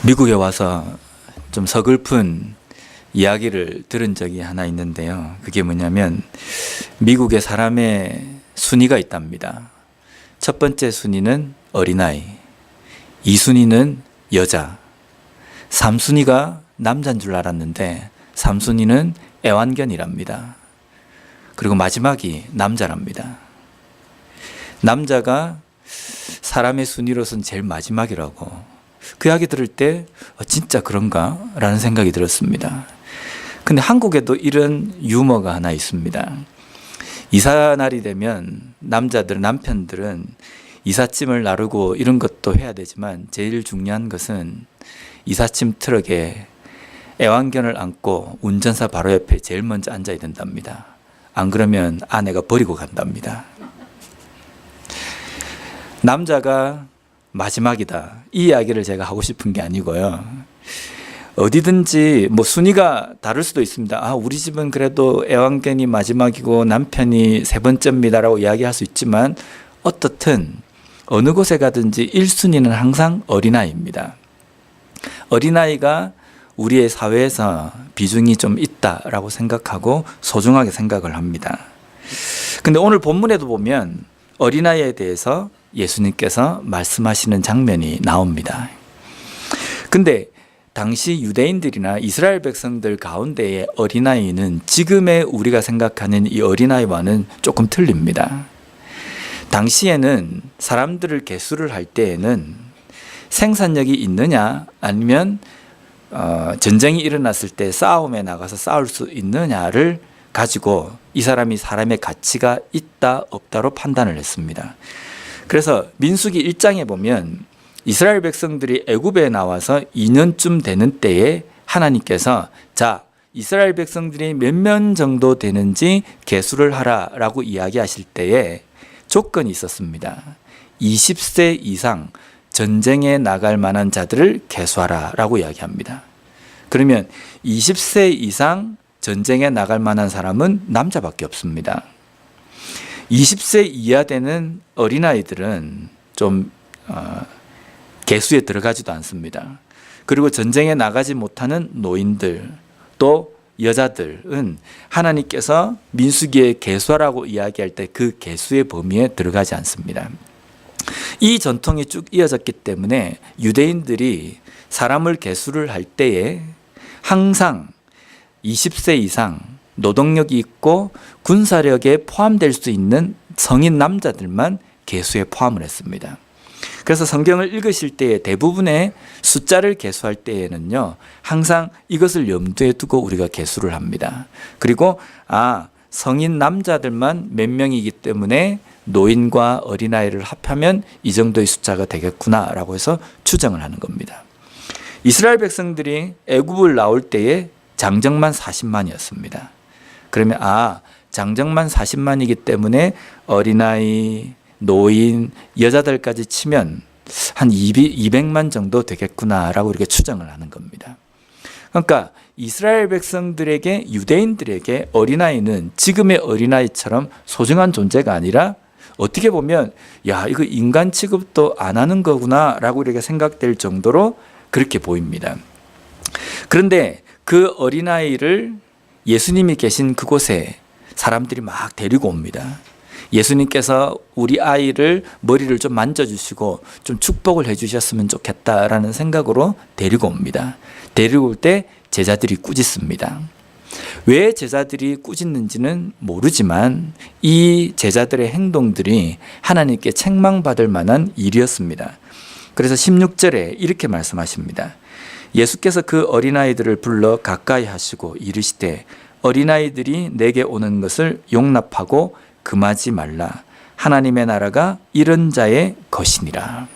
미국에 와서 좀 서글픈 이야기를 들은 적이 하나 있는데요. 그게 뭐냐면 미국에 사람의 순위가 있답니다. 첫 번째 순위는 어린아이, 2순위는 여자, 3순위가 남자인 줄 알았는데 3순위는 애완견이랍니다. 그리고 마지막이 남자랍니다. 남자가 사람의 순위로서는 제일 마지막이라고. 그 이야기 들을 때 진짜 그런가? 라는 생각이 들었습니다. 근데 한국에도 이런 유머가 하나 있습니다. 이사날이 되면 남편들은 이삿짐을 나르고 이런 것도 해야 되지만 제일 중요한 것은 이삿짐 트럭에 애완견을 안고 운전사 바로 옆에 제일 먼저 앉아야 된답니다. 안 그러면 아내가 버리고 간답니다. 남자가 마지막이다. 이 이야기를 제가 하고 싶은 게 아니고요. 어디든지 뭐 순위가 다를 수도 있습니다. 우리 집은 그래도 애완견이 마지막이고 남편이 세 번째입니다라고 이야기할 수 있지만 어떻든 어느 곳에 가든지 1순위는 항상 어린아이입니다. 어린아이가 우리의 사회에서 비중이 좀 있다라고 생각하고 소중하게 생각을 합니다. 근데 오늘 본문에도 보면 어린아이에 대해서 예수님께서 말씀하시는 장면이 나옵니다. 근데 당시 유대인들이나 이스라엘 백성들 가운데의 어린아이는 지금의 우리가 생각하는 이 어린아이와는 조금 틀립니다. 당시에는 사람들을 계수를 할 때에는 생산력이 있느냐 아니면 전쟁이 일어났을 때 싸움에 나가서 싸울 수 있느냐를 가지고 이 사람이 사람의 가치가 있다 없다로 판단을 했습니다. 그래서 민수기 1장에 보면 이스라엘 백성들이 애굽에 나와서 2년쯤 되는 때에 하나님께서 자, 이스라엘 백성들이 몇 명 정도 되는지 계수를 하라라고 이야기하실 때에 조건이 있었습니다. 20세 이상 전쟁에 나갈 만한 자들을 계수하라라고 이야기합니다. 그러면 20세 이상 전쟁에 나갈 만한 사람은 남자밖에 없습니다. 20세 이하 되는 어린아이들은 좀 계수에 들어가지도 않습니다. 그리고 전쟁에 나가지 못하는 노인들 또 여자들은 하나님께서 민수기에 계수하라고 이야기할 때 그 계수의 범위에 들어가지 않습니다. 이 전통이 쭉 이어졌기 때문에 유대인들이 사람을 계수를 할 때에 항상 20세 이상 노동력이 있고 군사력에 포함될 수 있는 성인 남자들만 계수에 포함을 했습니다. 그래서 성경을 읽으실 때에 대부분의 숫자를 계수할 때에는요, 항상 이것을 염두에 두고 우리가 계수를 합니다. 그리고 성인 남자들만 몇 명이기 때문에 노인과 어린아이를 합하면 이 정도의 숫자가 되겠구나라고 해서 추정을 하는 겁니다. 이스라엘 백성들이 애굽을 나올 때에 장정만 40만이었습니다. 그러면 장정만 40만이기 때문에 어린아이, 노인, 여자들까지 치면 한 200만 정도 되겠구나라고 이렇게 추정을 하는 겁니다. 그러니까 이스라엘 백성들에게, 유대인들에게 어린아이는 지금의 어린아이처럼 소중한 존재가 아니라 어떻게 보면 이거 인간 취급도 안 하는 거구나라고 이렇게 생각될 정도로 그렇게 보입니다. 그런데 그 어린아이를 예수님이 계신 그곳에 사람들이 막 데리고 옵니다. 예수님께서 우리 아이를 머리를 좀 만져주시고 좀 축복을 해주셨으면 좋겠다라는 생각으로 데리고 옵니다. 데리고 올 때 제자들이 꾸짖습니다. 왜 제자들이 꾸짖는지는 모르지만 이 제자들의 행동들이 하나님께 책망받을 만한 일이었습니다. 그래서 16절에 이렇게 말씀하십니다. 예수께서 그 어린아이들을 불러 가까이 하시고 이르시되 어린아이들이 내게 오는 것을 용납하고 금하지 말라. 하나님의 나라가 이런 자의 것이니라.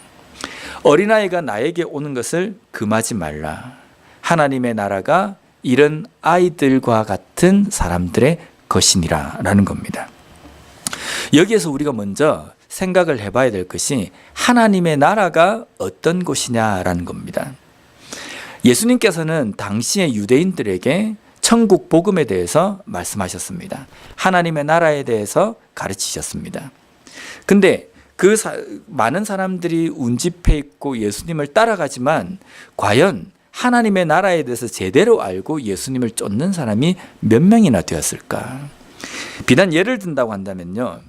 어린아이가 나에게 오는 것을 금하지 말라. 하나님의 나라가 이런 아이들과 같은 사람들의 것이니라 라는 겁니다. 여기에서 우리가 먼저 생각을 해봐야 될 것이 하나님의 나라가 어떤 곳이냐라는 겁니다. 예수님께서는 당시의 유대인들에게 천국 복음에 대해서 말씀하셨습니다. 하나님의 나라에 대해서 가르치셨습니다. 근데 많은 사람들이 운집해 있고 예수님을 따라가지만 과연 하나님의 나라에 대해서 제대로 알고 예수님을 쫓는 사람이 몇 명이나 되었을까? 비단 예를 든다고 한다면요,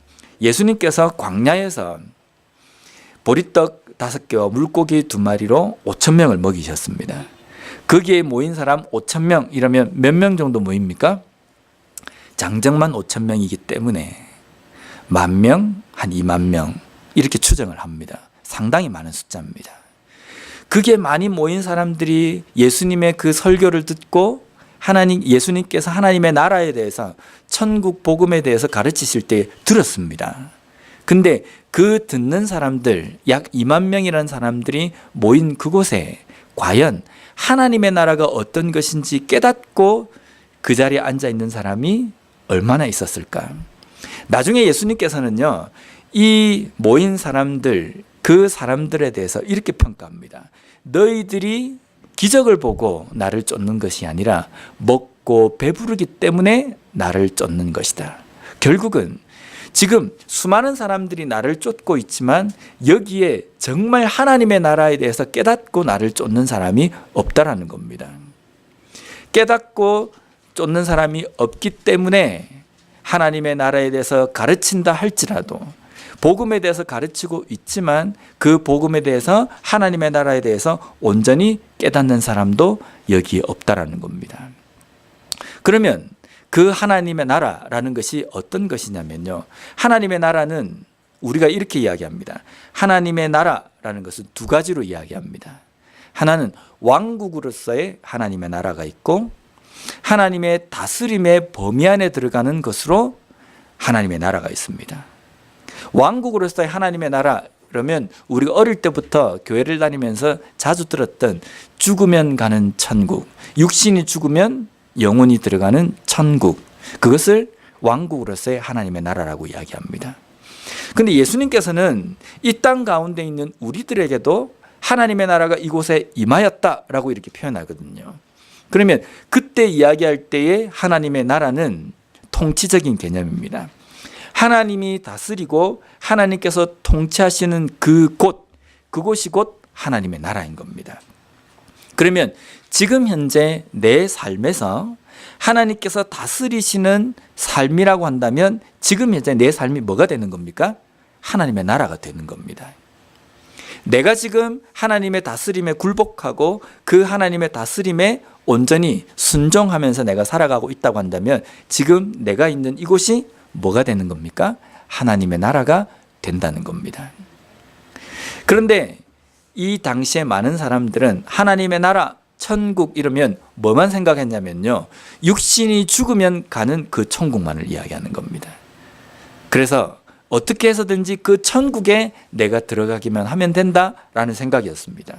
예수님께서 광야에서 보리떡 5개와 물고기 2마리로 5,000명을 먹이셨습니다. 거기에 모인 사람 5,000명 이러면 몇 명 정도 모입니까? 장정만 5,000명이기 때문에 10,000명, 한 20,000명 이렇게 추정을 합니다. 상당히 많은 숫자입니다. 그게 많이 모인 사람들이 예수님의 그 설교를 듣고 예수님께서 하나님의 나라에 대해서, 천국 복음에 대해서 가르치실 때 들었습니다. 근데 그 듣는 사람들, 약 20,000명이라는 사람들이 모인 그곳에 과연 하나님의 나라가 어떤 것인지 깨닫고 그 자리에 앉아 있는 사람이 얼마나 있었을까? 나중에 예수님께서는요, 이 모인 사람들, 그 사람들에 대해서 이렇게 평가합니다. 너희들이 기적을 보고 나를 쫓는 것이 아니라 먹고 배부르기 때문에 나를 쫓는 것이다. 결국은 지금 수많은 사람들이 나를 쫓고 있지만 여기에 정말 하나님의 나라에 대해서 깨닫고 나를 쫓는 사람이 없다라는 겁니다. 깨닫고 쫓는 사람이 없기 때문에 하나님의 나라에 대해서 가르친다 할지라도, 복음에 대해서 가르치고 있지만 그 복음에 대해서, 하나님의 나라에 대해서 온전히 깨닫는 사람도 여기에 없다라는 겁니다. 그러면 그 하나님의 나라라는 것이 어떤 것이냐면요, 하나님의 나라는 우리가 이렇게 이야기합니다. 하나님의 나라라는 것은 2가지로 이야기합니다. 하나는 왕국으로서의 하나님의 나라가 있고, 하나님의 다스림의 범위 안에 들어가는 것으로 하나님의 나라가 있습니다. 왕국으로서의 하나님의 나라, 그러면 우리가 어릴 때부터 교회를 다니면서 자주 들었던 죽으면 가는 천국, 육신이 죽으면 영혼이 들어가는 천국, 그것을 왕국으로서의 하나님의 나라라고 이야기합니다. 그런데 예수님께서는 이 땅 가운데 있는 우리들에게도 하나님의 나라가 이곳에 임하였다라고 이렇게 표현하거든요. 그러면 그때 이야기할 때의 하나님의 나라는 통치적인 개념입니다. 하나님이 다스리고 하나님께서 통치하시는 그곳이 곧 하나님의 나라인 겁니다. 그러면 지금 현재 내 삶에서 하나님께서 다스리시는 삶이라고 한다면 지금 현재 내 삶이 뭐가 되는 겁니까? 하나님의 나라가 되는 겁니다. 내가 지금 하나님의 다스림에 굴복하고 그 하나님의 다스림에 온전히 순종하면서 내가 살아가고 있다고 한다면 지금 내가 있는 이곳이 뭐가 되는 겁니까? 하나님의 나라가 된다는 겁니다. 그런데 이 당시에 많은 사람들은 하나님의 나라, 천국 이러면 뭐만 생각했냐면요, 육신이 죽으면 가는 그 천국만을 이야기하는 겁니다. 그래서 어떻게 해서든지 그 천국에 내가 들어가기만 하면 된다라는 생각이었습니다.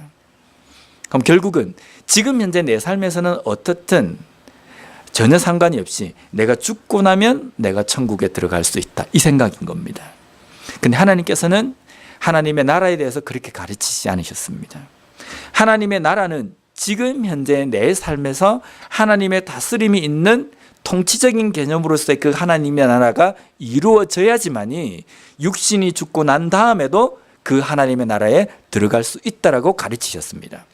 그럼 결국은 지금 현재 내 삶에서는 어떻든 전혀 상관이 없이 내가 죽고 나면 내가 천국에 들어갈 수 있다, 이 생각인 겁니다. 근데 하나님께서는 하나님의 나라에 대해서 그렇게 가르치지 않으셨습니다. 하나님의 나라는 지금 현재 내 삶에서 하나님의 다스림이 있는 통치적인 개념으로서의 그 하나님의 나라가 이루어져야지만이 육신이 죽고 난 다음에도 그 하나님의 나라에 들어갈 수 있다라고 가르치셨습니다.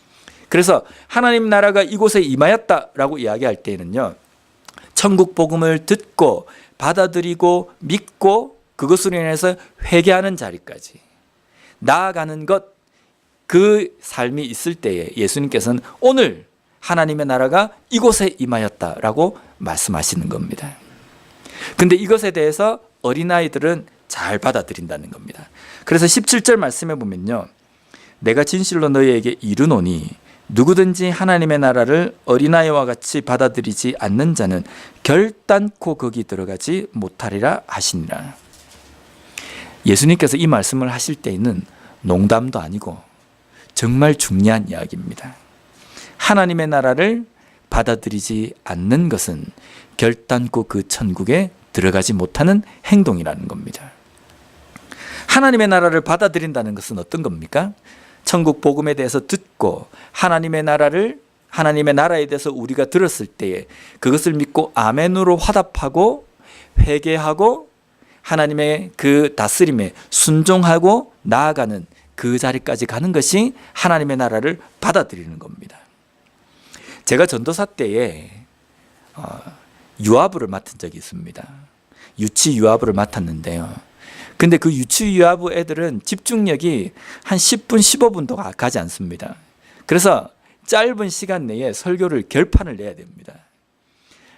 그래서 하나님 나라가 이곳에 임하였다라고 이야기할 때에는요, 천국 복음을 듣고 받아들이고 믿고 그것으로 인해서 회개하는 자리까지 나아가는 것, 그 삶이 있을 때에 예수님께서는 오늘 하나님의 나라가 이곳에 임하였다라고 말씀하시는 겁니다. 근데 이것에 대해서 어린아이들은 잘 받아들인다는 겁니다. 그래서 17절 말씀해 보면요, 내가 진실로 너희에게 이르노니 누구든지 하나님의 나라를 어린아이와 같이 받아들이지 않는 자는 결단코 거기 들어가지 못하리라 하시니라. 예수님께서 이 말씀을 하실 때에는 농담도 아니고 정말 중요한 이야기입니다. 하나님의 나라를 받아들이지 않는 것은 결단코 그 천국에 들어가지 못하는 행동이라는 겁니다. 하나님의 나라를 받아들인다는 것은 어떤 겁니까? 천국 복음에 대해서 듣고 하나님의 나라에 대해서 우리가 들었을 때에 그것을 믿고 아멘으로 화답하고 회개하고 하나님의 그 다스림에 순종하고 나아가는 그 자리까지 가는 것이 하나님의 나라를 받아들이는 겁니다. 제가 전도사 때에 유아부를 맡은 적이 있습니다. 유치 유아부를 맡았는데요. 근데 그 유치 유아부 애들은 집중력이 한 10분, 15분도 가지 않습니다. 그래서 짧은 시간 내에 설교를 결판을 내야 됩니다.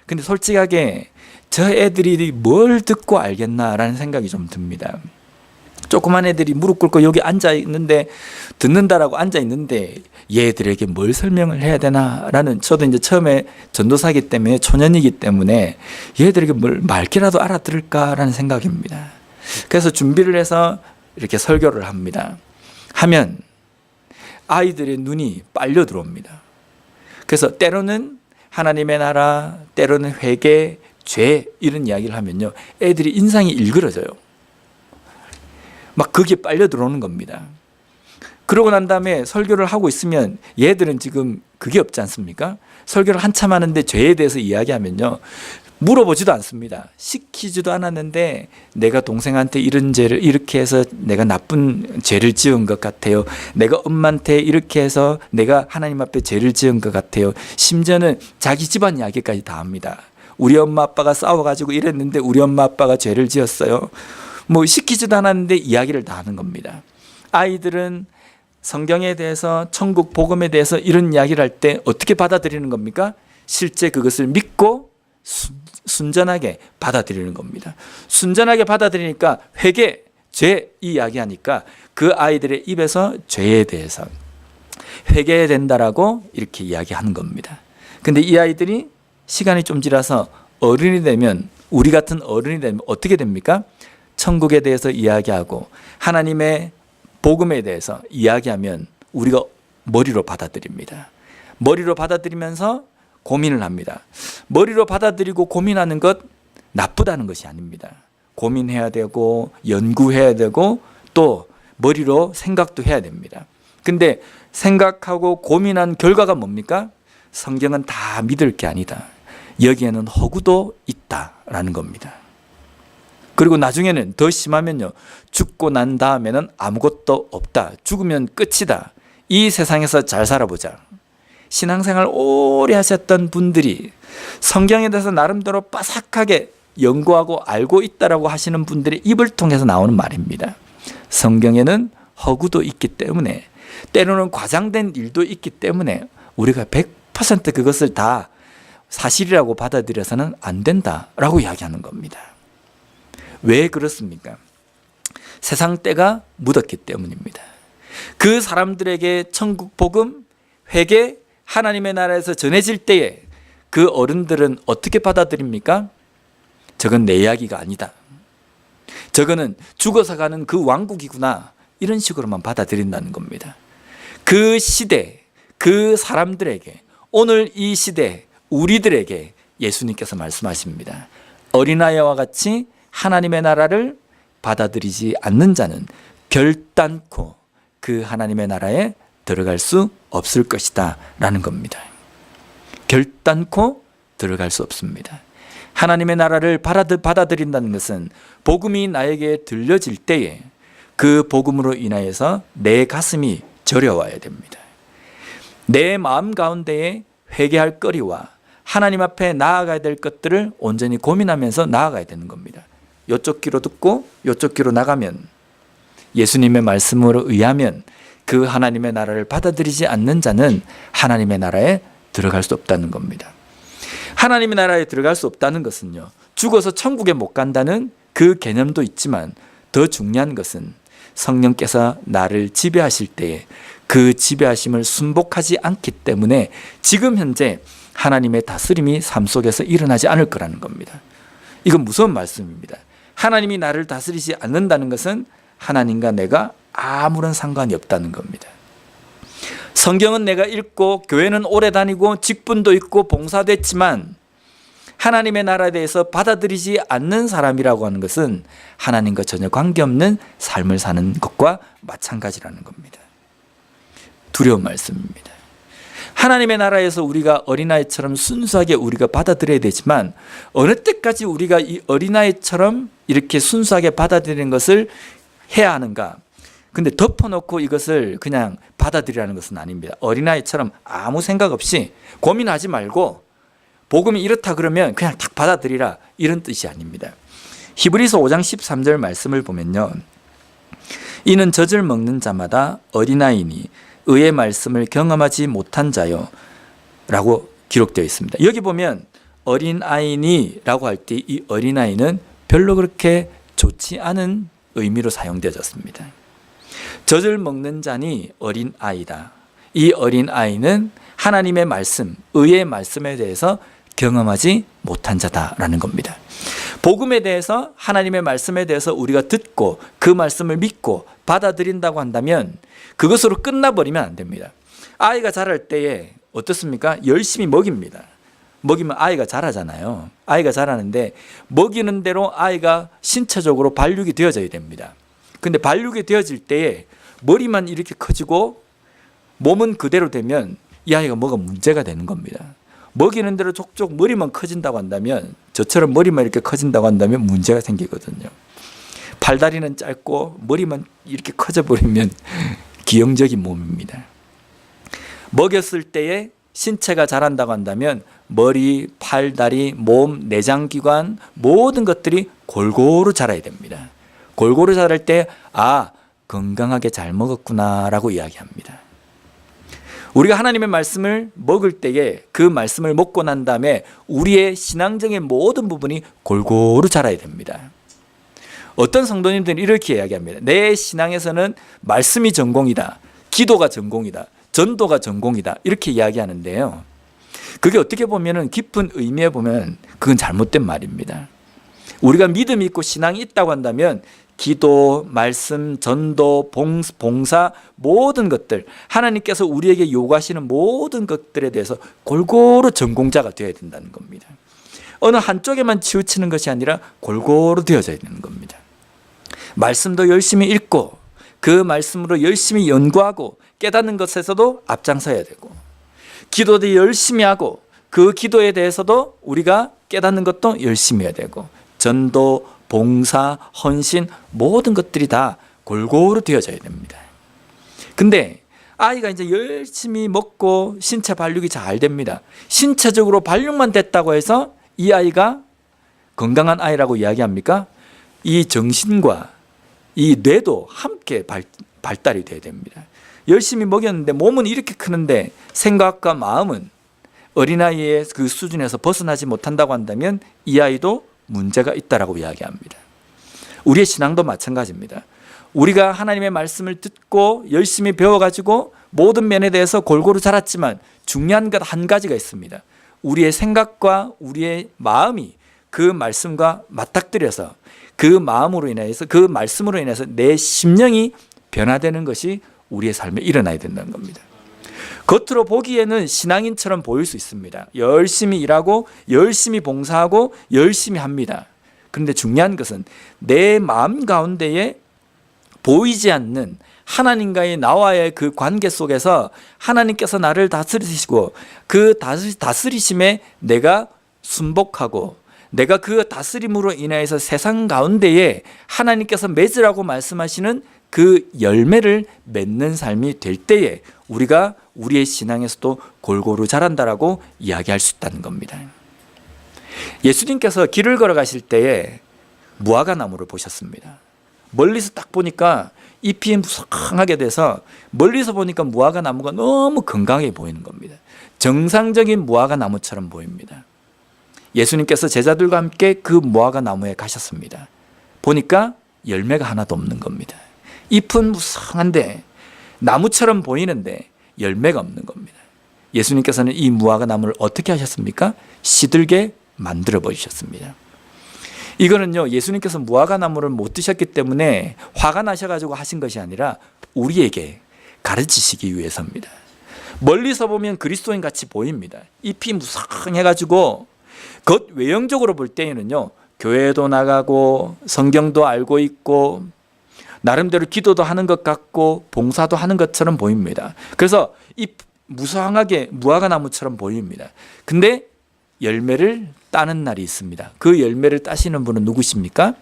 근데 솔직하게 저 애들이 뭘 듣고 알겠나라는 생각이 좀 듭니다. 조그만 애들이 무릎 꿇고 여기 앉아 있는데 듣는다라고 앉아 있는데 얘들에게 뭘 설명을 해야 되나라는, 저도 이제 처음에 전도사기 때문에 초년이기 때문에 얘들에게 뭘 말귀라도 알아들을까라는 생각입니다. 그래서 준비를 해서 이렇게 설교를 합니다. 하면 아이들의 눈이 빨려 들어옵니다. 그래서 때로는 하나님의 나라, 때로는 회개, 죄 이런 이야기를 하면요, 애들이 인상이 일그러져요. 막 그게 빨려 들어오는 겁니다. 그러고 난 다음에 설교를 하고 있으면 얘들은 지금 그게 없지 않습니까? 설교를 한참 하는데 죄에 대해서 이야기하면요, 물어보지도 않습니다. 시키지도 않았는데 내가 동생한테 이런 죄를 이렇게 해서 내가 나쁜 죄를 지은 것 같아요. 내가 엄마한테 이렇게 해서 내가 하나님 앞에 죄를 지은 것 같아요. 심지어는 자기 집안 이야기까지 다 합니다. 우리 엄마 아빠가 싸워가지고 이랬는데 우리 엄마 아빠가 죄를 지었어요. 뭐 시키지도 않았는데 이야기를 다 하는 겁니다. 아이들은 성경에 대해서, 천국 복음에 대해서 이런 이야기를 할 때 어떻게 받아들이는 겁니까? 실제 그것을 믿고 순전하게 받아들이는 겁니다. 순전하게 받아들이니까 회개, 죄 이야기하니까 그 아이들의 입에서 죄에 대해서 회개해야 된다라고 이렇게 이야기하는 겁니다. 근데 이 아이들이 시간이 좀 지나서 어른이 되면, 우리 같은 어른이 되면 어떻게 됩니까? 천국에 대해서 이야기하고 하나님의 복음에 대해서 이야기하면 우리가 머리로 받아들입니다. 머리로 받아들이면서 고민을 합니다. 머리로 받아들이고 고민하는 것 나쁘다는 것이 아닙니다. 고민해야 되고 연구해야 되고 또 머리로 생각도 해야 됩니다. 근데 생각하고 고민한 결과가 뭡니까? 성경은 다 믿을 게 아니다. 여기에는 허구도 있다라는 겁니다. 그리고 나중에는 더 심하면요, 죽고 난 다음에는 아무것도 없다. 죽으면 끝이다. 이 세상에서 잘 살아보자. 신앙생활 오래 하셨던 분들이 성경에 대해서 나름대로 빠삭하게 연구하고 알고 있다라고 하시는 분들의 입을 통해서 나오는 말입니다. 성경에는 허구도 있기 때문에, 때로는 과장된 일도 있기 때문에 우리가 100% 그것을 다 사실이라고 받아들여서는 안 된다라고 이야기하는 겁니다. 왜 그렇습니까? 세상 때가 묻었기 때문입니다. 그 사람들에게 천국 복음, 회개, 하나님의 나라에서 전해질 때에 그 어른들은 어떻게 받아들입니까? 저건 내 이야기가 아니다. 저거는 죽어서 가는 그 왕국이구나. 이런 식으로만 받아들인다는 겁니다. 그 시대, 그 사람들에게, 오늘 이 시대 우리들에게 예수님께서 말씀하십니다. 어린아이와 같이 하나님의 나라를 받아들이지 않는 자는 결단코 그 하나님의 나라에 들어갈 수 없을 것이다 라는 겁니다. 결단코 들어갈 수 없습니다. 하나님의 나라를 받아들인다는 것은 복음이 나에게 들려질 때에 그 복음으로 인하여서 내 가슴이 저려와야 됩니다. 내 마음 가운데에 회개할 거리와 하나님 앞에 나아가야 될 것들을 온전히 고민하면서 나아가야 되는 겁니다. 이쪽 귀로 듣고 이쪽 귀로 나가면, 예수님의 말씀으로 의하면 그 하나님의 나라를 받아들이지 않는 자는 하나님의 나라에 들어갈 수 없다는 겁니다. 하나님의 나라에 들어갈 수 없다는 것은요, 죽어서 천국에 못 간다는 그 개념도 있지만 더 중요한 것은 성령께서 나를 지배하실 때에 그 지배하심을 순복하지 않기 때문에 지금 현재 하나님의 다스림이 삶 속에서 일어나지 않을 거라는 겁니다. 이건 무서운 말씀입니다. 하나님이 나를 다스리지 않는다는 것은 하나님과 내가 아무런 상관이 없다는 겁니다. 성경은 내가 읽고 교회는 오래 다니고 직분도 있고 봉사도 했지만 하나님의 나라에 대해서 받아들이지 않는 사람이라고 하는 것은 하나님과 전혀 관계없는 삶을 사는 것과 마찬가지라는 겁니다. 두려운 말씀입니다. 하나님의 나라에서 우리가 어린아이처럼 순수하게 우리가 받아들여야 되지만 어느 때까지 우리가 이 어린아이처럼 이렇게 순수하게 받아들이는 것을 해야 하는가? 근데 덮어놓고 이것을 그냥 받아들이라는 것은 아닙니다. 어린아이처럼 아무 생각 없이 고민하지 말고 복음이 이렇다 그러면 그냥 딱 받아들이라, 이런 뜻이 아닙니다. 히브리서 5장 13절 말씀을 보면요, 이는 젖을 먹는 자마다 어린아이니 의의 말씀을 경험하지 못한 자요 라고 기록되어 있습니다. 여기 보면 어린아이니 라고 할 때 이 어린아이는 별로 그렇게 좋지 않은 의미로 사용되어졌습니다. 젖을 먹는 자니 어린아이다. 이 어린아이는 하나님의 말씀, 의의 말씀에 대해서 경험하지 못한 자다라는 겁니다. 복음에 대해서, 하나님의 말씀에 대해서 우리가 듣고 그 말씀을 믿고 받아들인다고 한다면 그것으로 끝나버리면 안 됩니다. 아이가 자랄 때에 어떻습니까? 열심히 먹입니다. 먹이면 아이가 자라잖아요. 아이가 자라는데 먹이는 대로 아이가 신체적으로 발육이 되어져야 됩니다. 근데 발육이 되어질 때에 머리만 이렇게 커지고 몸은 그대로 되면 이 아이가 뭐가 문제가 되는 겁니다. 먹이는 대로 족족 머리만 커진다고 한다면, 저처럼 머리만 이렇게 커진다고 한다면 문제가 생기거든요. 팔다리는 짧고 머리만 이렇게 커져버리면 기형적인 몸입니다. 먹였을 때에 신체가 자란다고 한다면 머리, 팔다리, 몸, 내장기관 모든 것들이 골고루 자라야 됩니다. 골고루 자랄 때 건강하게 잘 먹었구나 라고 이야기합니다. 우리가 하나님의 말씀을 먹을 때에 그 말씀을 먹고 난 다음에 우리의 신앙적인 모든 부분이 골고루 자라야 됩니다. 어떤 성도님들은 이렇게 이야기합니다. 내 신앙에서는 말씀이 전공이다, 기도가 전공이다, 전도가 전공이다, 이렇게 이야기하는데요, 그게 어떻게 보면 깊은 의미에 보면 그건 잘못된 말입니다. 우리가 믿음이 있고 신앙이 있다고 한다면 기도, 말씀, 전도, 봉사 모든 것들, 하나님께서 우리에게 요구하시는 모든 것들에 대해서 골고루 전공자가 되어야 된다는 겁니다. 어느 한쪽에만 치우치는 것이 아니라 골고루 되어져야 되는 겁니다. 말씀도 열심히 읽고 그 말씀으로 열심히 연구하고 깨닫는 것에서도 앞장서야 되고, 기도도 열심히 하고 그 기도에 대해서도 우리가 깨닫는 것도 열심히 해야 되고, 전도, 봉사, 헌신 모든 것들이 다 골고루 되어져야 됩니다. 근데 아이가 이제 열심히 먹고 신체 발육이 잘 됩니다. 신체적으로 발육만 됐다고 해서 이 아이가 건강한 아이라고 이야기합니까? 이 정신과 이 뇌도 함께 발달이 돼야 됩니다. 열심히 먹였는데 몸은 이렇게 크는데 생각과 마음은 어린아이의 그 수준에서 벗어나지 못한다고 한다면 이 아이도 문제가 있다라고 이야기합니다. 우리의 신앙도 마찬가지입니다. 우리가 하나님의 말씀을 듣고 열심히 배워가지고 모든 면에 대해서 골고루 자랐지만 중요한 것 한 가지가 있습니다. 우리의 생각과 우리의 마음이 그 말씀과 맞닥뜨려서 그 마음으로 인해서, 그 말씀으로 인해서 내 심령이 변화되는 것이 우리의 삶에 일어나야 된다는 겁니다. 겉으로 보기에는 신앙인처럼 보일 수 있습니다. 열심히 일하고 열심히 봉사하고 열심히 합니다. 그런데 중요한 것은 내 마음 가운데에 보이지 않는 하나님과의 나와의 그 관계 속에서 하나님께서 나를 다스리시고 그 다스리심에 내가 순복하고 내가 그 다스림으로 인해서 세상 가운데에 하나님께서 맺으라고 말씀하시는 그 열매를 맺는 삶이 될 때에 우리가 우리의 신앙에서도 골고루 자란다라고 이야기할 수 있다는 겁니다. 예수님께서 길을 걸어가실 때에 무화과 나무를 보셨습니다. 멀리서 딱 보니까 잎이 무성하게 돼서 멀리서 보니까 무화과 나무가 너무 건강해 보이는 겁니다. 정상적인 무화과 나무처럼 보입니다. 예수님께서 제자들과 함께 그 무화과 나무에 가셨습니다. 보니까 열매가 하나도 없는 겁니다. 잎은 무성한데 나무처럼 보이는데 열매가 없는 겁니다. 예수님께서는 이 무화과 나무를 어떻게 하셨습니까? 시들게 만들어 버리셨습니다. 이거는요, 예수님께서 무화과 나무를 못 드셨기 때문에 화가 나셔가지고 하신 것이 아니라 우리에게 가르치시기 위해서입니다. 멀리서 보면 그리스도인 같이 보입니다. 잎이 무성해가지고 겉 외형적으로 볼 때에는요, 교회도 나가고 성경도 알고 있고 나름대로 기도도 하는 것 같고 봉사도 하는 것처럼 보입니다. 그래서 무성하게 무화과 나무처럼 보입니다. 근데 열매를 따는 날이 있습니다. 그 열매를 따시는 분은 누구십니까?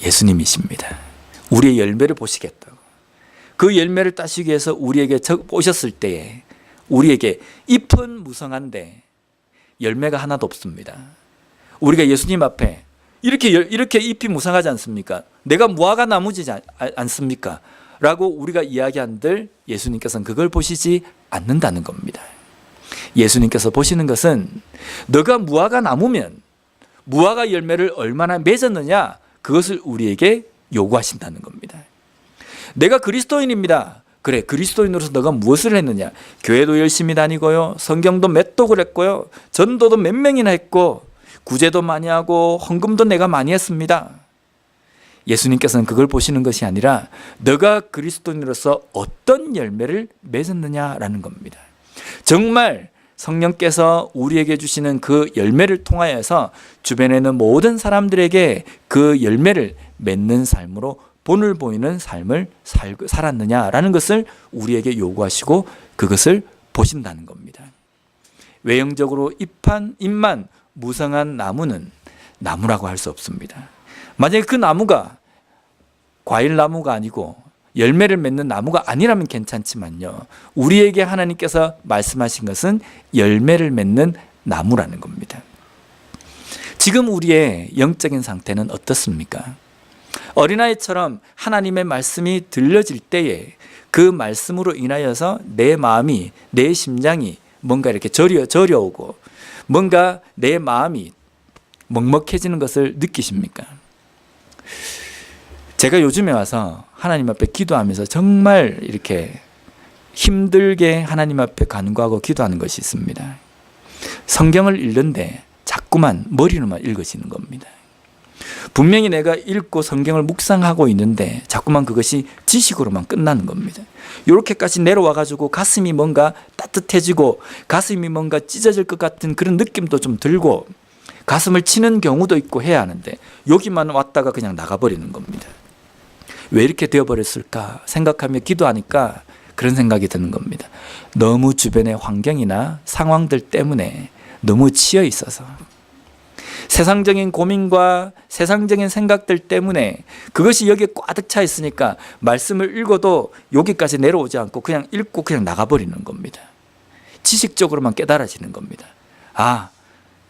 예수님이십니다. 우리의 열매를 보시겠다고. 그 열매를 따시기 위해서 우리에게 오셨을 때에 우리에게 잎은 무성한데 열매가 하나도 없습니다. 우리가 예수님 앞에 이렇게 잎이 무성하지 않습니까? 내가 무화과 나무지 않습니까? 라고 우리가 이야기한들 예수님께서는 그걸 보시지 않는다는 겁니다. 예수님께서 보시는 것은 너가 무화과 나무면 무화과 열매를 얼마나 맺었느냐, 그것을 우리에게 요구하신다는 겁니다. 내가 그리스도인입니다. 그래, 그리스도인으로서 너가 무엇을 했느냐? 교회도 열심히 다니고요, 성경도 몇 독을 했고요, 전도도 몇 명이나 했고, 구제도 많이 하고 헌금도 내가 많이 했습니다. 예수님께서는 그걸 보시는 것이 아니라 너가 그리스도인으로서 어떤 열매를 맺었느냐라는 겁니다. 정말 성령께서 우리에게 주시는 그 열매를 통하여서 주변에 있는 모든 사람들에게 그 열매를 맺는 삶으로 본을 보이는 삶을 살았느냐라는 것을 우리에게 요구하시고 그것을 보신다는 겁니다. 외형적으로 잎만 무성한 나무는 나무라고 할 수 없습니다. 만약에 그 나무가 과일 나무가 아니고 열매를 맺는 나무가 아니라면 괜찮지만요, 우리에게 하나님께서 말씀하신 것은 열매를 맺는 나무라는 겁니다. 지금 우리의 영적인 상태는 어떻습니까? 어린아이처럼 하나님의 말씀이 들려질 때에 그 말씀으로 인하여서 내 마음이, 내 심장이 뭔가 이렇게 저려오고 뭔가 내 마음이 먹먹해지는 것을 느끼십니까? 제가 요즘에 와서 하나님 앞에 기도하면서 정말 이렇게 힘들게 하나님 앞에 간구하고 기도하는 것이 있습니다. 성경을 읽는데 자꾸만 머리로만 읽어지는 겁니다. 분명히 내가 읽고 성경을 묵상하고 있는데 자꾸만 그것이 지식으로만 끝나는 겁니다. 이렇게까지 내려와가지고 가슴이 뭔가 따뜻해지고 가슴이 뭔가 찢어질 것 같은 그런 느낌도 좀 들고 가슴을 치는 경우도 있고 해야 하는데 여기만 왔다가 그냥 나가버리는 겁니다. 왜 이렇게 되어버렸을까 생각하며 기도하니까 그런 생각이 드는 겁니다. 너무 주변의 환경이나 상황들 때문에 너무 치여 있어서 세상적인 고민과 세상적인 생각들 때문에 그것이 여기에 꽉 차 있으니까 말씀을 읽어도 여기까지 내려오지 않고 그냥 읽고 그냥 나가버리는 겁니다. 지식적으로만 깨달아지는 겁니다. 아,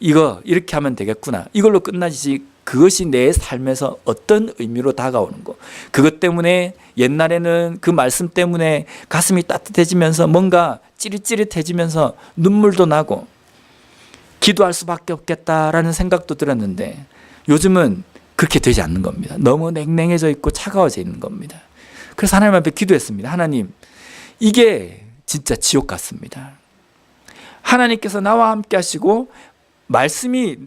이거 이렇게 하면 되겠구나, 이걸로 끝나지. 그것이 내 삶에서 어떤 의미로 다가오는 거, 그것 때문에 옛날에는 그 말씀 때문에 가슴이 따뜻해지면서 뭔가 찌릿찌릿해지면서 눈물도 나고 기도할 수밖에 없겠다라는 생각도 들었는데 요즘은 그렇게 되지 않는 겁니다. 너무 냉랭해져 있고 차가워져 있는 겁니다. 그래서 하나님 앞에 기도했습니다. 하나님, 이게 진짜 지옥 같습니다. 하나님께서 나와 함께 하시고 말씀이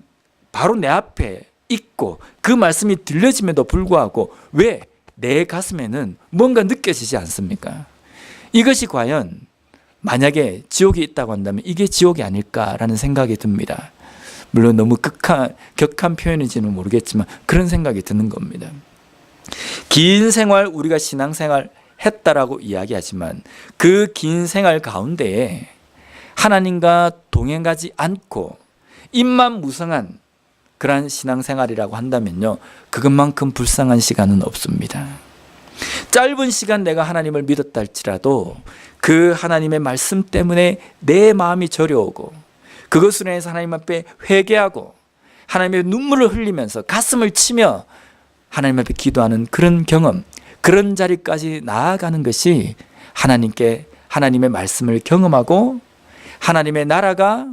바로 내 앞에 있고 그 말씀이 들려짐에도 불구하고 왜 내 가슴에는 뭔가 느껴지지 않습니까? 이것이 과연 만약에 지옥이 있다고 한다면 이게 지옥이 아닐까라는 생각이 듭니다. 물론 너무 격한 표현인지는 모르겠지만 그런 생각이 드는 겁니다. 긴 생활 우리가 신앙생활 했다라고 이야기하지만 그 긴 생활 가운데에 하나님과 동행하지 않고 입만 무성한 그러한 신앙생활이라고 한다면요, 그것만큼 불쌍한 시간은 없습니다. 짧은 시간 내가 하나님을 믿었다 할지라도 그 하나님의 말씀 때문에 내 마음이 저려오고 그것으로 인해서 하나님 앞에 회개하고 하나님의 눈물을 흘리면서 가슴을 치며 하나님 앞에 기도하는 그런 경험, 그런 자리까지 나아가는 것이 하나님의 말씀을 경험하고 하나님의 나라가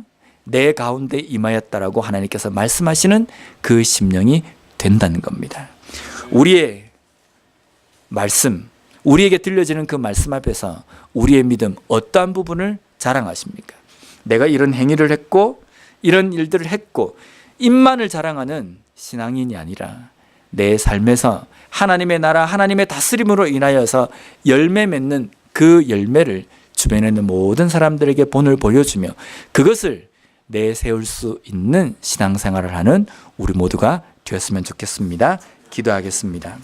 내 가운데 임하였다라고 하나님께서 말씀하시는 그 심령이 된다는 겁니다. 우리의 말씀, 우리에게 들려지는 그 말씀 앞에서 우리의 믿음 어떠한 부분을 자랑하십니까? 내가 이런 행위를 했고 이런 일들을 했고 입만을 자랑하는 신앙인이 아니라 내 삶에서 하나님의 나라, 하나님의 다스림으로 인하여서 열매 맺는 그 열매를 주변에 있는 모든 사람들에게 본을 보여주며 그것을 내세울 수 있는 신앙생활을 하는 우리 모두가 되었으면 좋겠습니다. 기도하겠습니다.